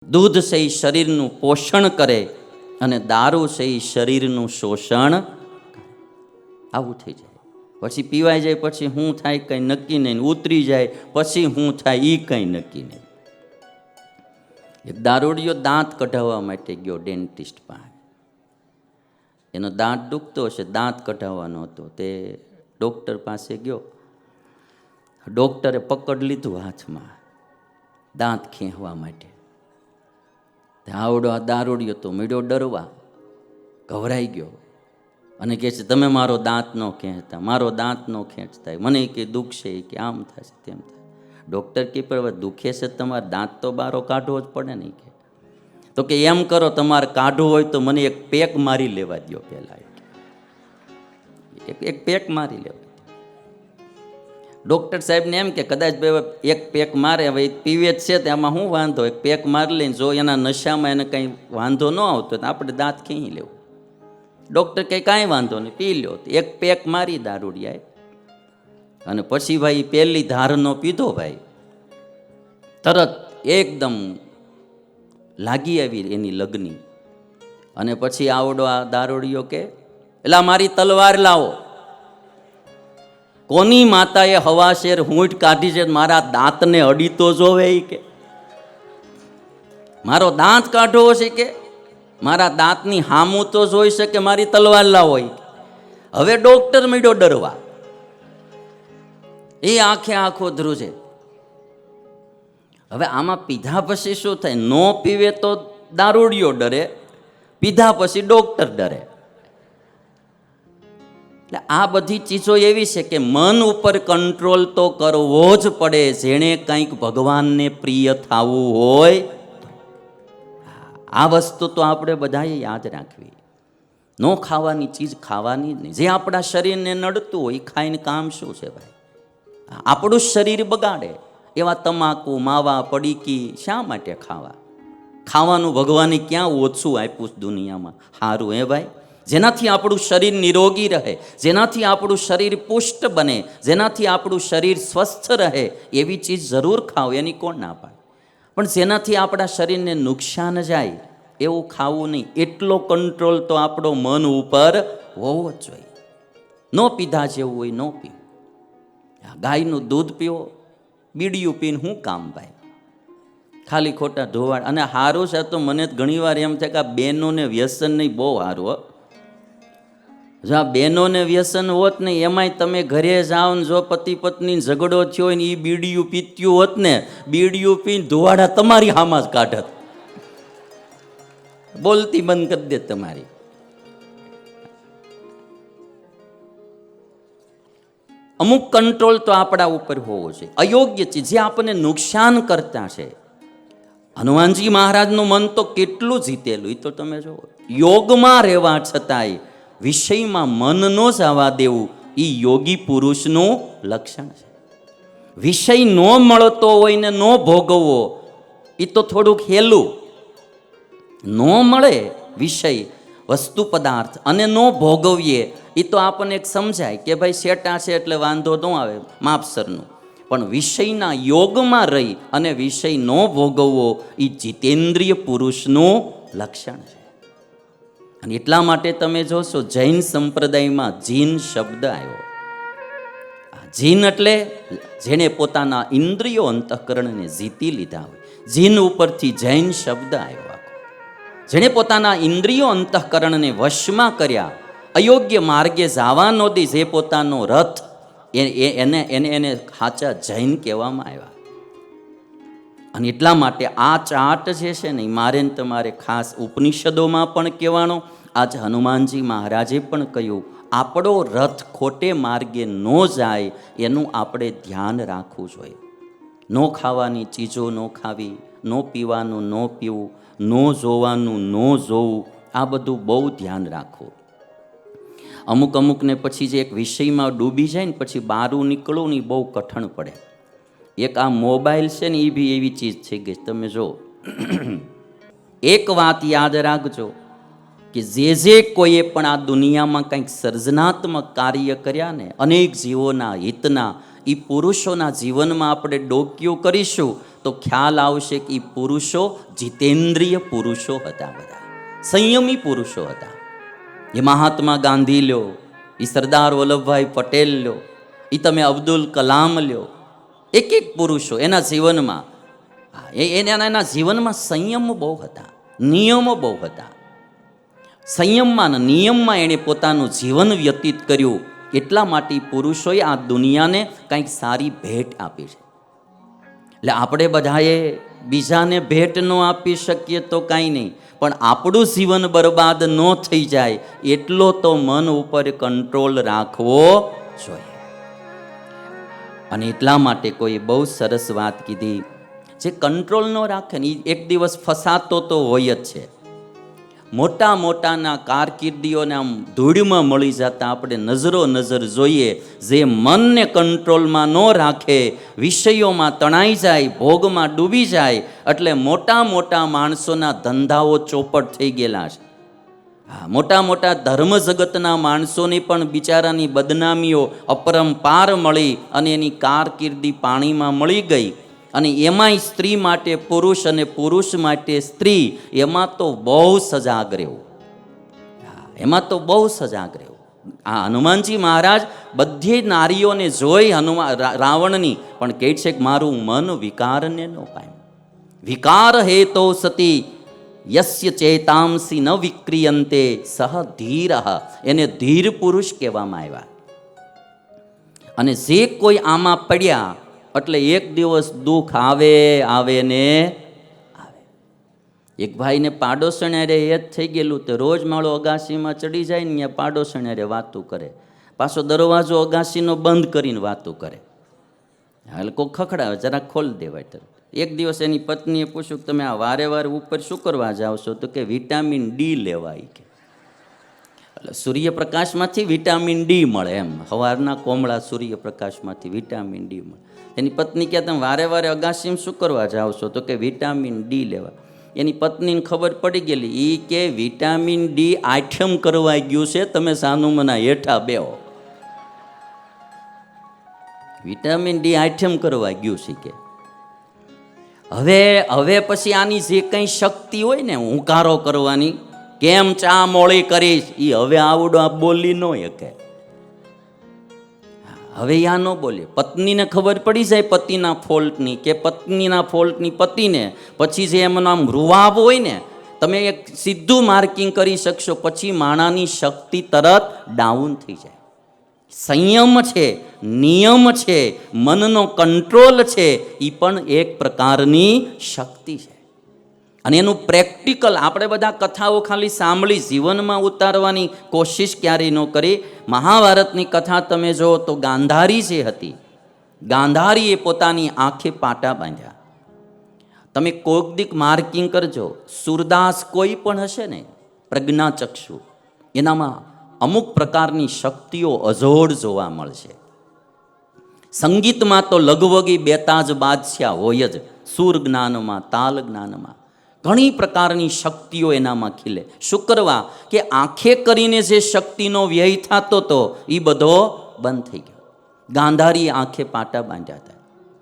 દૂધ છે એ શરીરનું પોષણ કરે અને દારૂ છે એ શરીરનું શોષણ. આવું થઈ જાય. પછી પીવાઈ જાય પછી શું થાય કંઈ નક્કી નહીં, ઉતરી જાય પછી શું થાય એ કંઈ નક્કી નહીં. એક દારૂડિયો દાંત કઢાવવા માટે ગયો ડેન્ટિસ્ટ પાસે. એનો દાંત દુખતો હશે, દાંત કઢાવવાનો હતો. તે ડૉક્ટર પાસે ગયો. ડૉક્ટરે પકડ લીધું હાથમાં દાંત ખેંચવા માટે. આવડો આ દારૂડિયો તો મીડો ડરવા, ગભરાઈ ગયો અને કહે છે તમે મારો દાંત ન ખેંચતા, મારો દાંત ન ખેંચતા, મને કે દુખશે, કે આમ થશે તેમ થાય. ડૉક્ટર કે પણ હવે દુખે છે તમારે દાંત તો બારો કાઢવો જ પડે નહીં. કે તો કે એમ કરો તમારે કાઢવું હોય તો મને એક પેક મારી લેવા દો પહેલાં. એક પેક મારી લેવા. ડૉક્ટર સાહેબને એમ કે કદાચ એક પેક મારે, હવે પીવે જ છે તો એમાં શું વાંધો, એક પેક મારી લઈને જો એના નશામાં એને કંઈ વાંધો ન આવતો તો આપણે દાંત ખીઈ લેવું. ડૉક્ટર કંઈ કાંઈ વાંધો નહીં, પી લ્યો. એક પેક મારી દારૂડિયાએ અને પછી ભાઈ પહેલી ધારનો પીધો. ભાઈ તરત એકદમ લાગી આવી એની લગ્ની. અને પછી આવડો આ દારૂડિયો કે એલા મારી તલવાર લાવો. કોની માતાએ હવાશેર હૂંટ કાઢી છે, મારા દાંતને અડી તો જોવે. કે મારો દાંત કાઢવો છે, કે મારા દાંતની હામું તો જોઈ શકે, મારી તલવાર લાવો. હવે ડોક્ટર મીડો ડરવા. એ આંખે આંખો ધ્રુજે. હવે આમાં પીધા પછી શું થાય? નો પીવે તો દારૂડિયો ડરે, પીધા પછી ડોક્ટર ડરે. એટલે આ બધી ચીજો એવી છે કે મન ઉપર કંટ્રોલ તો કરવો જ પડે. જેણે કંઈક ભગવાનને પ્રિય થવું હોય આ વસ્તુ તો આપણે બધાએ યાદ રાખવી. ન ખાવાની ચીજ ખાવાની જ નહીં. જે આપણા શરીરને નડતું હોય એ ખાઈને કામ શું છે ભાઈ? આપણું શરીર બગાડે એવા તમાકુ, માવા, પડીકી શા માટે ખાવા? ખાવાનું ભગવાને ક્યાં ઓછું આપ્યું દુનિયામાં સારું હે ભાઈ? જેનાથી આપણું શરીર નિરોગી રહે, જેનાથી આપણું શરીર પુષ્ટ બને, જેનાથી આપણું શરીર સ્વસ્થ રહે એવી ચીજ જરૂર ખાઓ, એની કોણ ના પાડે. પણ જેનાથી આપણા શરીરને નુકસાન જાય એવું ખાવું નહીં. એટલો કંટ્રોલ તો આપણો મન ઉપર હોવો જ જોઈએ. ન પીધા જેવું હોય ન પીવું. ગાયનું દૂધ પીવો, બીડીયું પીને શું કામ ભાઈ? ખાલી ખોટા ધોવાડ. અને સારું છે તો મને ઘણીવાર એમ થાય કે આ બહેનોને વ્યસન નહીં, બહુ સારું. જો આ બહેનોને વ્યસન હોત ને, એમાંય તમે ઘરે જાઓ ને જો પતિ પત્ની ઝઘડો થયો હોય ને એ બીડીયું પીત્યું હોત ને, બીડીયું પીને ધોવાડા તમારી હામાં જ કાઢત. બોલતી બંધ કરી દે તમારી. અમુક કંટ્રોલ તો આપણા ઉપર હોવો છે. અયોગ્ય ચીજ જે આપણને નુકસાન કરતા છે. હનુમાનજી મહારાજનું મન તો કેટલું જીતેલું એ તો તમે જો. યોગમાં રહેવા છતાંય વિષયમાં મન ન જવા દેવું એ યોગી પુરુષનું લક્ષણ છે. વિષય ન મળતો હોય ને ન ભોગવવો એ તો થોડુંક હેલું. ન મળે વિષય વસ્તુ પદાર્થ અને ન ભોગવીએ એ તો આપણને એક સમજાય કે ભાઈ શેટા છે એટલે વાંધો ન આવે, માપસરનું. પણ વિષયના યોગમાં રહી અને વિષય ન ભોગવવો એ જીતેન્દ્રિય પુરુષનું લક્ષણ છે. અને એટલા માટે તમે જોશો જૈન સંપ્રદાયમાં જીન શબ્દ આવ્યો. જીન એટલે જેણે પોતાના ઇન્દ્રિયો અંતઃકરણને જીતી લીધા હોય. જીન ઉપરથી જૈન શબ્દ આવ્યો. જેણે પોતાના ઇન્દ્રિયો અંતઃકરણને વશમાં કર્યા, અયોગ્ય માર્ગે જવા ન દી, જે પોતાનો રથ એને સાચા જૈન કહેવામાં આવ્યા. અને એટલા માટે આ ચાર્ટ જે છે ને મારે ને તમારે ખાસ ઉપનિષદોમાં પણ કહેવાનો, આજ હનુમાનજી મહારાજે પણ કહ્યું, આપણો રથ ખોટે માર્ગે ન જાય એનું આપણે ધ્યાન રાખવું જોઈએ. ન ખાવાની ચીજો ન ખાવી, ન પીવાનું ન પીવું, ન જોવાનું ન જોવું, આ બધું બહુ ધ્યાન રાખવું. અમુકને પછી જે એક વિષયમાં ડૂબી જાય ને પછી બહારું નીકળવું ને બહુ કઠણ પડે. એક આ મોબાઈલ છે ને એ બી એવી ચીજ થઈ ગઈ. તમે જો એક વાત યાદ રાખજો કે જે કોઈએ પણ આ દુનિયામાં કંઈક સર્જનાત્મક કાર્ય કર્યા ને, અનેક જીવોના હિતના, એ પુરુષોના જીવનમાં આપણે ડોક્યું કરીશું તો ખ્યાલ આવશે કે એ પુરુષો જીતેન્દ્રિય પુરુષો હતા, બધા સંયમી પુરુષો હતા. એ મહાત્મા ગાંધી લ્યો, એ સરદાર વલ્લભભાઈ પટેલ લ્યો, એ તમે અબ્દુલ કલામ લ્યો, એક એક પુરુષો એના જીવનમાં એના જીવનમાં સંયમ બહુ હતા, નિયમો બહુ હતા. સંયમમાં ને નિયમમાં એણે પોતાનું જીવન વ્યતીત કર્યું. એટલા માટે પુરુષોએ આ દુનિયાને કંઈક સારી ભેટ આપી છે. એટલે આપણે બધાએ બીજાને ભેટ ન આપી શકીએ તો કાંઈ નહીં, પણ આપણું જીવન બરબાદ ન થઈ જાય એટલો તો મન ઉપર કંટ્રોલ રાખવો જોઈએ. અને એટલા માટે કોઈ બહુ સરસ વાત કીધી, જે કંટ્રોલ ન રાખે ને એ એક દિવસ ફસાતો તો હોય જ છે. મોટા મોટાના કારકિર્દીઓને આમ ધૂળમાં મળી જતા આપણે નજરો નજર જોઈએ. જે મનને કંટ્રોલમાં ન રાખે, વિષયોમાં તણાઈ જાય, ભોગમાં ડૂબી જાય, એટલે મોટા મોટા માણસોના ધંધાઓ ચોપટ થઈ ગયેલા છે. હા, મોટા મોટા ધર્મ જગતના માણસોની પણ બિચારાની બદનામીઓ અપરંપાર મળી અને એની કારકિર્દી પાણીમાં મળી ગઈ. અને એમાંય સ્ત્રી માટે પુરુષ અને પુરુષ માટે સ્ત્રી, એમાં તો બહુ સજાગ રહેવું, એમાં તો બહુ સજાગ રહેવું. આ હનુમાનજી મહારાજ બધી નારીઓને જોઈ રાવણની, પણ કહે છે કે મારું મન વિકારને ન પામ્યું. વિકાર હેતો સતી યસ્ય ચેતાંસી ન વિક્રિયંતે સહ ધીર, એને ધીર પુરુષ કહેવામાં આવ્યા. અને જે કોઈ આમાં પડ્યા એટલે એક દિવસ દુઃખ આવે આવે ને આવે. એક ભાઈને પાડોશણે એ જ થઈ ગયેલું, તો રોજ માળો અગાસીમાં ચડી જાય ને ત્યાં પાડોશણે વાતું કરે, પાછો દરવાજો અગાસીનો બંધ કરીને વાતું કરે. એટલે કોઈ ખખડાવે, જરા ખોલી દેવાય. એક દિવસ એની પત્નીએ પૂછ્યું, તમે આ વારે વારે ઉપર શું કરવા જાઓ છો? તો કે વિટામિન ડી લેવાય કે. એટલે સૂર્યપ્રકાશમાંથી વિટામિન ડી મળે, એમ સવારના કોમળા સૂર્યપ્રકાશમાંથી વિટામિન ડી મળે. એની પત્ની કહે, તમે વારે વારે અગાસીમાં શું કરવા જાઓ છો? તો કે વિટામિન ડી લેવા. એની પત્નીને ખબર પડી ગયેલી, એ કે વિટામિન ડી આઠમ કરવાઈ ગયું છે, તમે સાનુમના હેઠા બેહો. વિટામિન ડી આઠમ કરવાઈ ગયું છે કે. હવે પછી આની જે કંઈ શક્તિ હોય ને હુંકારો કરવાની, કેમ ચા મોળી કરીશ, એ હવે આવડો આ બોલી ન શકે. હવે યા ન બોલે. પત્નીને ખબર પડી જાય પતિના ફોલ્ટની, કે પત્નીના ફોલ્ટની પતિને, પછી જે એમનો આમ રૂવાબ હોય ને, તમે એક સીધું માર્કિંગ કરી શકશો, પછી માણાની શક્તિ તરત ડાઉન થઈ જાય. સંયમ છે, નિયમ છે, મનનો કંટ્રોલ છે, એ પણ એક પ્રકારની શક્તિ છે. અને એનું પ્રેક્ટિકલ આપણે બધા કથાઓ ખાલી સાંભળી, જીવનમાં ઉતારવાની કોશિશ ક્યારેય ન કરી. મહાભારતની કથા તમે જુઓ તો ગાંધારી જે હતી, ગાંધારીએ પોતાની આંખે પાટા બાંધ્યા. તમે કોઈક દીક માર્કિંગ કરજો, સુરદાસ કોઈ પણ હશે ને પ્રજ્ઞાચક્ષુ, એનામાં અમુક પ્રકારની શક્તિઓ અજોડ જોવા મળશે. સંગીતમાં તો લગભગ બેતાજ બાદશાહ હોય જ, સુર જ્ઞાનમાં, તાલ જ્ઞાનમાં ઘણી પ્રકારની શક્તિઓ એનામાં ખીલે. શું કરવા? કે આંખે કરીને જે શક્તિનો વ્યય થતો હતો એ બધો બંધ થઈ ગયો. ગાંધારી આંખે પાટા બાંધ્યા હતા.